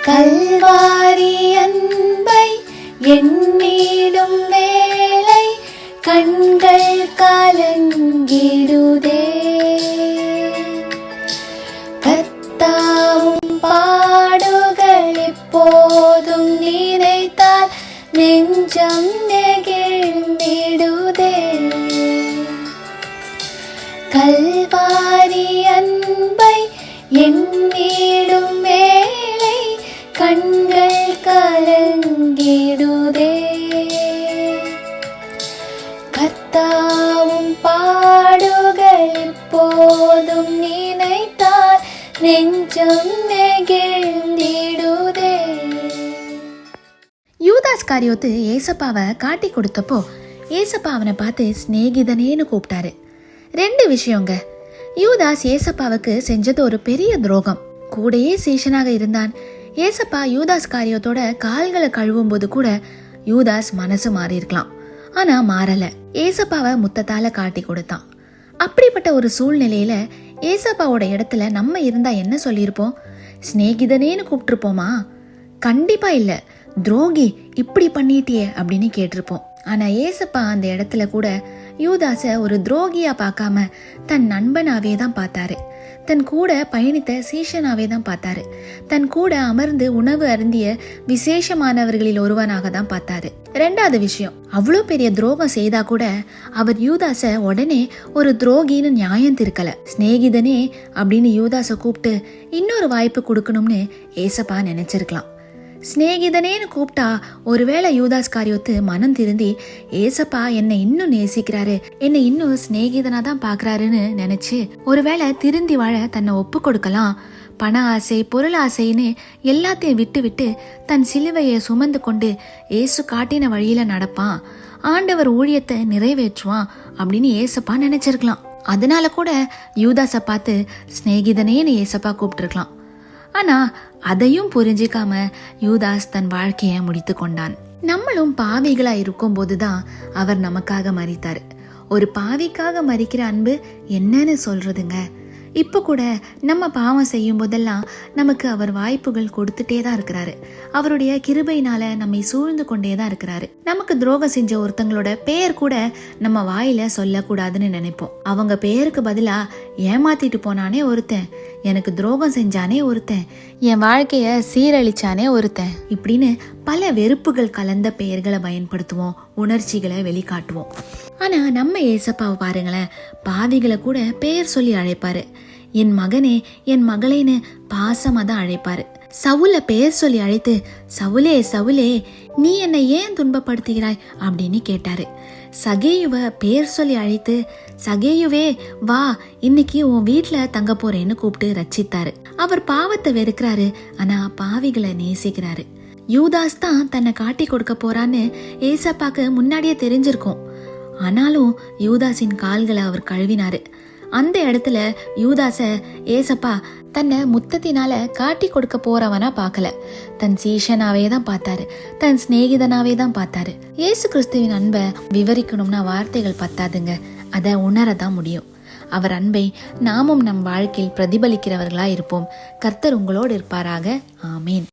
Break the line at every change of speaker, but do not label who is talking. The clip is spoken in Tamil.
கல்வாரி அன்பை எண்ணிடும் வேளை கண்கள் கலங்கிடுதே. கர்த்தாவும் பாடுகள் எப்போதும் நினைத்தால் நெஞ்சம் நெகிழ்ந்திடுதே. கல்வாரி அன்பை எண்ணிடும் வேளை கண்கள் கலங்கிடுதே. கர்த்தாவும் பாடுகள் எப்போதும் நினைத்தால் நெஞ்சம் நெகிழ்ந்திடுதே.
யூதாஸ் காரியோத்து ஏசப்பாவை காட்டி கொடுத்தப்போ ஏசப்பா அவனை பார்த்து சிநேகிதனேன்னு கூப்பிட்டாரு. 2 விஷயங்க. யூதாஸ் ஏசப்பாவுக்கு செஞ்சது ஒரு பெரிய துரோகம். கூடயே சீஷனாக இருந்தான். ஏசப்பா யூதாஸ் காரியத்தோட கால்களை கழுவும் போது கூட யூதாஸ் மனசு மாறி இருக்கலாம். ஆனா மாறல. ஏசப்பாவை முத்தத்தால காட்டி கொடுத்தான். அப்படிப்பட்ட ஒரு சூழ்நிலையில ஏசப்பாவோட இடத்துல நம்ம இருந்தா என்ன சொல்லியிருப்போம்? சிநேகிதனேன்னு கூப்பிட்டுருப்போமா? கண்டிப்பா இல்ல. துரோகி, இப்படி பண்ணிட்டியே அப்படின்னு கேட்டிருப்போம். ஆனா ஏசப்பா அந்த இடத்துல கூட யூதாஸ ஒரு துரோகியா பார்க்காம தன் நண்பனாவே தான் பார்த்தாரு. தன் கூட பயணித்த சீஷனாவே தான் பார்த்தாரு. தன் கூட அமர்ந்து உணவு அருந்திய விசேஷமானவர்களில் ஒருவனாக தான் பார்த்தாரு. 2வது விஷயம், அவ்வளோ பெரிய துரோகம் செய்தா கூட அவர் யூதாஸ உடனே ஒரு துரோகின்னு நியாயம் திருக்கல. சிநேகிதனே அப்படின்னு யூதாஸ கூப்பிட்டு இன்னொரு வாய்ப்பு கொடுக்கணும்னு ஏசப்பா நினைச்சிருக்கலாம். சிநேகிதனேன்னு கூப்பிட்டா ஒருவேளை யூதாஸ் காரியோத்து மனம் திருந்தி ஏசப்பா என்னை இன்னும் நேசிக்கிறாரு, என்னை இன்னும் சிநேகிதனா தான் பாக்குறாருன்னு நினைச்சு ஒருவேளை திருந்தி வாழ தன்னை ஒப்பு கொடுக்கலாம். பண ஆசை, பொருள் ஆசைன்னு எல்லாத்தையும் விட்டு விட்டு தன் சிலுவையை சுமந்து கொண்டு ஏசு காட்டின வழியில நடப்பான், ஆண்டவர் ஊழியத்தை நிறைவேற்றுவான் அப்படின்னு ஏசப்பா நினைச்சிருக்கலாம். அதனால கூட யூதாஸ பார்த்து சிநேகிதனேன்னு ஏசப்பா கூப்பிட்டுருக்கலாம். ஆனா அதையும் புரிஞ்சிக்காம யூதாஸ் தன் வாழ்க்கைய முடித்து கொண்டான். நம்மளும் பாவிகளா இருக்கும் போதுதான் அவர் நமக்காக மரித்தாரு. ஒரு பாவிக்காக மரிக்கிற அன்பு என்னன்னு சொல்றதுங்க. இப்ப கூட நம்ம பாவம் செய்யும் போதெல்லாம் நமக்கு அவர் வாய்ப்புகள் கொடுத்துட்டே தான் இருக்கிறாரு. அவருடைய கிருபையினால நம்மை சூழ்ந்து கொண்டே தான் இருக்கிறாரு. நமக்கு துரோகம் செஞ்ச ஒருத்தங்களோட பெயர் கூட நம்ம வாயில சொல்லக்கூடாதுன்னு நினைப்போம். அவங்க பெயருக்கு பதிலா ஏமாத்திட்டு போனானே ஒருத்தன், எனக்கு துரோகம் செஞ்சானே ஒருத்தன், என் வாழ்க்கைய சீரழிச்சானே ஒருத்தன், இப்படின்னு பல வெறுப்புகள் கலந்த பெயர்களை பயன்படுத்துவோம், உணர்ச்சிகளை வெளிக்காட்டுவோம். ஆனா நம்ம ஏசப்பாவை பாருங்களேன், பாவிகளை கூட பெயர் சொல்லி அழைப்பாரு. என் மகனே, என் மகளேன்னு பாசமா தான் அழைப்பாரு. சவுல பெயர் சொல்லி அழைத்து, சவுலே சவுலே நீ என்னை ஏன் துன்பப்படுத்துகிறாய் அப்படின்னு கேட்டாரு. சகேயுவ பெயர் சொல்லி அழைத்து, சகேயுவே வா, இன்னைக்கு உன் வீட்டுல தங்க போறேன்னு கூப்பிட்டு ரட்சித்தாரு. அவர் பாவத்தை வெறுக்கிறாரு, ஆனா பாவிகளை நேசிக்கிறாரு. யூதாஸ் தான் தன்னை காட்டி கொடுக்க போறான்னு ஏசப்பாக்கு முன்னாடியே தெரிஞ்சிருக்கும். ஆனாலும் யூதாஸின் கால்களை அவர் கழுவினாரு. அந்த இடத்துல யூதாஸ ஏசப்பா தன்னை முத்தத்தினால காட்டி கொடுக்க போறவனா பார்க்கல, தன் சீஷனாவே தான் பார்த்தாரு, தன் சிநேகிதனாவே தான் பார்த்தாரு. இயேசு கிறிஸ்துவின் அன்பை விவரிக்கணும்னா வார்த்தைகள் பத்தாதுங்க, அதை உணரதான் முடியும். அவர் அன்பை நாமும் நம் வாழ்க்கையில் பிரதிபலிக்கிறவர்களா இருப்போம். கர்த்தர் உங்களோடு இருப்பாராக. ஆமேன்.